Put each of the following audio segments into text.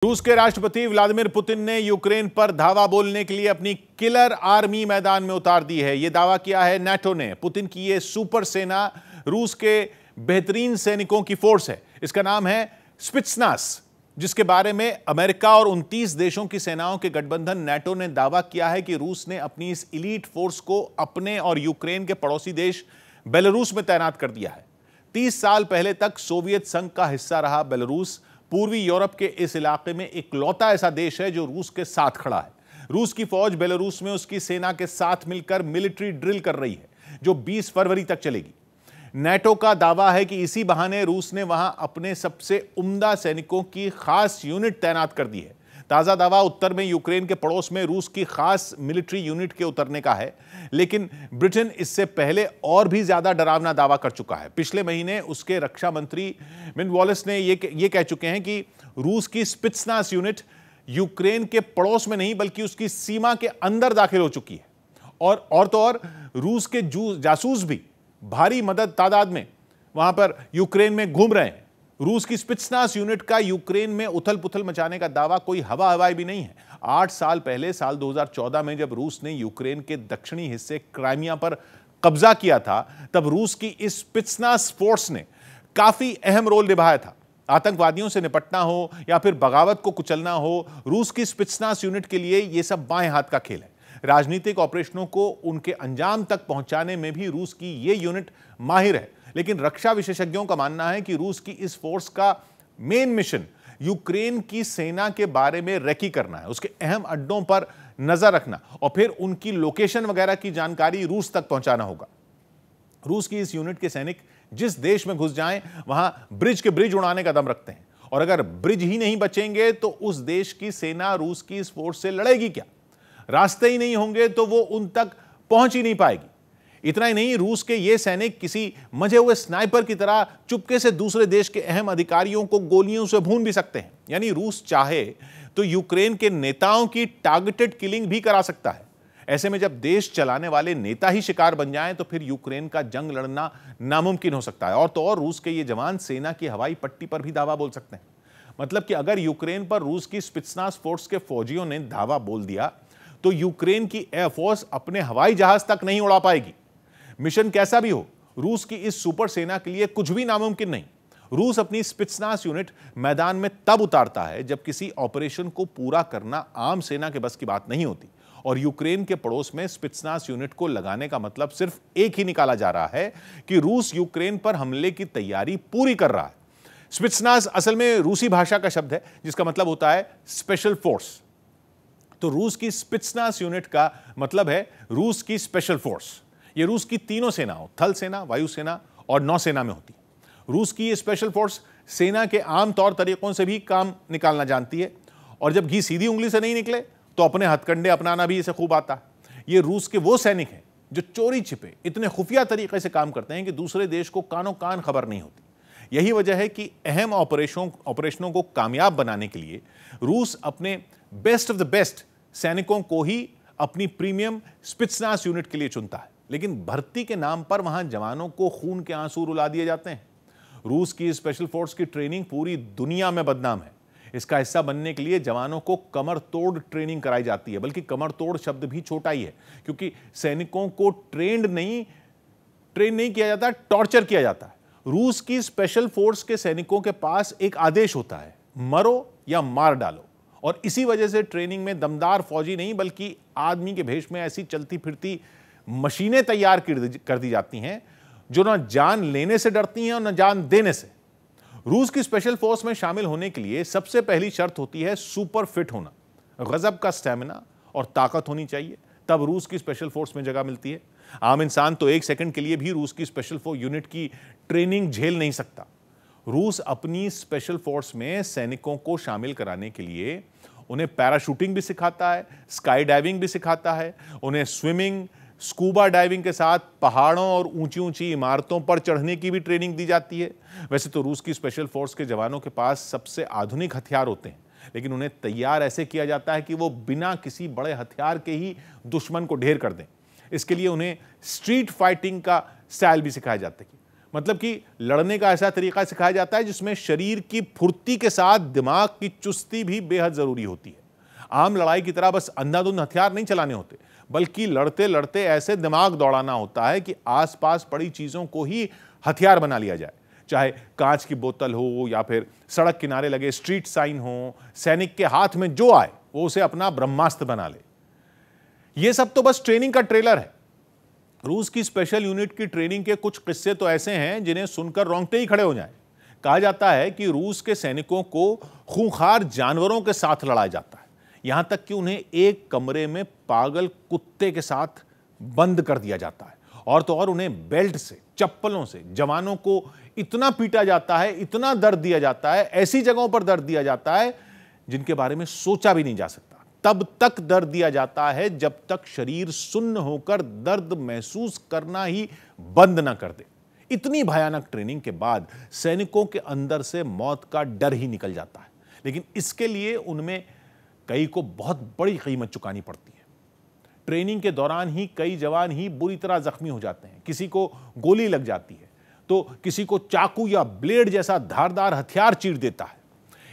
रूस के राष्ट्रपति व्लादिमीर पुतिन ने यूक्रेन पर धावा बोलने के लिए अपनी किलर आर्मी मैदान में उतार दी है। यह दावा किया है नाटो ने। पुतिन की यह सुपर सेना रूस के बेहतरीन सैनिकों की फोर्स है। इसका नाम है स्पित्सनास, जिसके बारे में अमेरिका और 29 देशों की सेनाओं के गठबंधन नाटो ने दावा किया है कि रूस ने अपनी इस इलीट फोर्स को अपने और यूक्रेन के पड़ोसी देश बेलारूस में तैनात कर दिया है। 30 साल पहले तक सोवियत संघ का हिस्सा रहा बेलारूस पूर्वी यूरोप के इस इलाके में इकलौता ऐसा देश है जो रूस के साथ खड़ा है। रूस की फौज बेलारूस में उसकी सेना के साथ मिलकर मिलिट्री ड्रिल कर रही है, जो 20 फरवरी तक चलेगी। नाटो का दावा है कि इसी बहाने रूस ने वहां अपने सबसे उम्दा सैनिकों की खास यूनिट तैनात कर दी है। ताजा दावा उत्तर में यूक्रेन के पड़ोस में रूस की खास मिलिट्री यूनिट के उतरने का है, लेकिन ब्रिटेन इससे पहले और भी ज्यादा डरावना दावा कर चुका है। पिछले महीने उसके रक्षा मंत्री विन वॉलेस ने ये कह चुके हैं कि रूस की स्पित्सनास यूनिट यूक्रेन के पड़ोस में नहीं बल्कि उसकी सीमा के अंदर दाखिल हो चुकी है। और तो और रूस के जासूस भी भारी मदद तादाद में वहां पर यूक्रेन में घूम रहे हैं। रूस की स्पित्सनास यूनिट का यूक्रेन में उथल पुथल मचाने का दावा कोई हवाई भी नहीं है। 8 साल पहले साल 2014 में जब रूस ने यूक्रेन के दक्षिणी हिस्से क्राइमिया पर कब्जा किया था, तब रूस की इस स्पित्सनास फोर्स ने काफी अहम रोल निभाया था। आतंकवादियों से निपटना हो या फिर बगावत को कुचलना हो, रूस की स्पित्सनास यूनिट के लिए यह सब बाएं हाथ का खेल है। राजनीतिक ऑपरेशनों को उनके अंजाम तक पहुंचाने में भी रूस की यह यूनिट माहिर है, लेकिन रक्षा विशेषज्ञों का मानना है कि रूस की इस फोर्स का मेन मिशन यूक्रेन की सेना के बारे में रेकी करना है, उसके अहम अड्डों पर नजर रखना और फिर उनकी लोकेशन वगैरह की जानकारी रूस तक पहुंचाना होगा। रूस की इस यूनिट के सैनिक जिस देश में घुस जाएं, वहां ब्रिज के ब्रिज उड़ाने का दम रखते हैं, और अगर ब्रिज ही नहीं बचेंगे तो उस देश की सेना रूस की इस फोर्स से लड़ेगी क्या? रास्ते ही नहीं होंगे तो वो उन तक पहुंच ही नहीं पाएगी। इतना ही नहीं, रूस के ये सैनिक किसी मजे हुए स्नाइपर की तरह चुपके से दूसरे देश के अहम अधिकारियों को गोलियों से भून भी सकते हैं। यानी रूस चाहे तो यूक्रेन के नेताओं की टारगेटेड किलिंग भी करा सकता है। ऐसे में जब देश चलाने वाले नेता ही शिकार बन जाएं तो फिर यूक्रेन का जंग लड़ना नामुमकिन हो सकता है। और तो और रूस के ये जवान सेना की हवाई पट्टी पर भी धावा बोल सकते हैं। मतलब कि अगर यूक्रेन पर रूस की स्पित्सनास फोर्स के फौजियों ने धावा बोल दिया तो यूक्रेन की एयरफोर्स अपने हवाई जहाज तक नहीं उड़ा पाएगी। मिशन कैसा भी हो, रूस की इस सुपर सेना के लिए कुछ भी नामुमकिन नहीं। रूस अपनी स्पित्सनास यूनिट मैदान में तब उतारता है जब किसी ऑपरेशन को पूरा करना आम सेना के बस की बात नहीं होती, और यूक्रेन के पड़ोस में स्पित्सनास यूनिट को लगाने का मतलब सिर्फ एक ही निकाला जा रहा है कि रूस यूक्रेन पर हमले की तैयारी पूरी कर रहा है। स्पित्सनास असल में रूसी भाषा का शब्द है जिसका मतलब होता है स्पेशल फोर्स। तो रूस की स्पित्सनास यूनिट का मतलब है रूस की स्पेशल फोर्स। यह रूस की तीनों सेनाओं, थल सेना, वायुसेना और नौसेना में होती है। रूस की यह स्पेशल फोर्स सेना के आम तौर तरीकों से भी काम निकालना जानती है, और जब घी सीधी उंगली से नहीं निकले तो अपने हथकंडे अपनाना भी इसे खूब आता है। ये रूस के वो सैनिक हैं जो चोरी छिपे इतने खुफिया तरीके से काम करते हैं कि दूसरे देश को कानों कान खबर नहीं होती। यही वजह है कि अहम ऑपरेशनों को कामयाब बनाने के लिए रूस अपने बेस्ट ऑफ द बेस्ट सैनिकों को ही अपनी प्रीमियम स्पित्सनास यूनिट के लिए चुनता है। लेकिन भर्ती के नाम पर वहां जवानों को खून के आंसू रुला दिए जाते हैं। रूस की स्पेशल फोर्स की ट्रेनिंग पूरी दुनिया में बदनाम है। इसका हिस्सा बनने के लिए जवानों को कमर तोड़ ट्रेनिंग कराई जाती है, बल्कि कमर तोड़ शब्द भी छोटा ही है, क्योंकि सैनिकों को ट्रेन नहीं किया जाता, टॉर्चर किया जाता है। रूस की स्पेशल फोर्स के सैनिकों के पास एक आदेश होता है, मरो या मार डालो। और इसी वजह से ट्रेनिंग में दमदार फौजी नहीं बल्कि आदमी के भेष में ऐसी चलती फिरती मशीनें तैयार कर दी जाती हैं जो न जान लेने से डरती हैं और न जान देने से। रूस की स्पेशल फोर्स में शामिल होने के लिए सबसे पहली शर्त होती है सुपर फिट होना, गजब का स्टैमिना और ताकत होनी चाहिए, तब रूस की स्पेशल फोर्स में जगह मिलती है। आम इंसान तो एक सेकंड के लिए भी रूस की स्पेशल फोर्स यूनिट की ट्रेनिंग झेल नहीं सकता। रूस अपनी स्पेशल फोर्स में सैनिकों को शामिल कराने के लिए उन्हें पैराशूटिंग भी सिखाता है, स्काई डाइविंग भी सिखाता है, उन्हें स्विमिंग, स्कूबा डाइविंग के साथ पहाड़ों और ऊंची ऊंची इमारतों पर चढ़ने की भी ट्रेनिंग दी जाती है। वैसे तो रूस की स्पेशल फोर्स के जवानों के पास सबसे आधुनिक हथियार होते हैं, लेकिन उन्हें तैयार ऐसे किया जाता है कि वो बिना किसी बड़े हथियार के ही दुश्मन को ढेर कर दें। इसके लिए उन्हें स्ट्रीट फाइटिंग का स्टाइल भी सिखाया जाता है। मतलब कि लड़ने का ऐसा तरीका सिखाया जाता है जिसमें शरीर की फुर्ती के साथ दिमाग की चुस्ती भी बेहद जरूरी होती है। आम लड़ाई की तरह बस अंधाधुंध हथियार नहीं चलाने होते, बल्कि लड़ते लड़ते ऐसे दिमाग दौड़ाना होता है कि आसपास पड़ी चीजों को ही हथियार बना लिया जाए। चाहे कांच की बोतल हो या फिर सड़क किनारे लगे स्ट्रीट साइन हो, सैनिक के हाथ में जो आए वो उसे अपना ब्रह्मास्त्र बना ले। ये सब तो बस ट्रेनिंग का ट्रेलर है। रूस की स्पेशल यूनिट की ट्रेनिंग के कुछ किस्से तो ऐसे हैं जिन्हें सुनकर रोंगटे ही खड़े हो जाएं। कहा जाता है कि रूस के सैनिकों को खूंखार जानवरों के साथ लड़ाया जाता है, यहां तक कि उन्हें एक कमरे में पागल कुत्ते के साथ बंद कर दिया जाता है, और तो और उन्हें बेल्ट से, चप्पलों से जवानों को इतना पीटा जाता है, इतना दर्द दिया जाता है, ऐसी जगहों पर दर्द दिया जाता है जिनके बारे में सोचा भी नहीं जा सकता। तब तक दर्द दिया जाता है जब तक शरीर सुन्न होकर दर्द महसूस करना ही बंद ना कर दे। इतनी भयानक ट्रेनिंग के बाद सैनिकों के अंदर से मौत का डर ही निकल जाता है, लेकिन इसके लिए उनमें कई को बहुत बड़ी कीमत चुकानी पड़ती है। ट्रेनिंग के दौरान ही कई जवान ही बुरी तरह जख्मी हो जाते हैं, किसी को गोली लग जाती है तो किसी को चाकू या ब्लेड जैसा धारदार हथियार चीर देता है।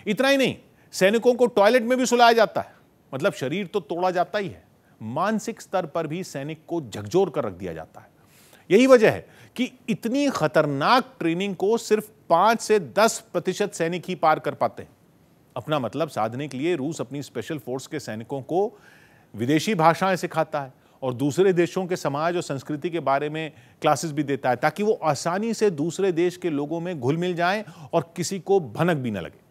इतना ही नहीं, सैनिकों को टॉयलेट में भी सुलाया जाता है, मतलब शरीर तो तोड़ा जाता ही है, मानसिक स्तर पर भी सैनिक को झकझोर कर रख दिया जाता है। यही वजह है कि इतनी खतरनाक ट्रेनिंग को सिर्फ 5 से 10% सैनिक ही पार कर पाते हैं। अपना मतलब साधने के लिए रूस अपनी स्पेशल फोर्स के सैनिकों को विदेशी भाषाएं सिखाता है और दूसरे देशों के समाज और संस्कृति के बारे में क्लासेस भी देता है, ताकि वो आसानी से दूसरे देश के लोगों में घुल मिल जाएं और किसी को भनक भी न लगे।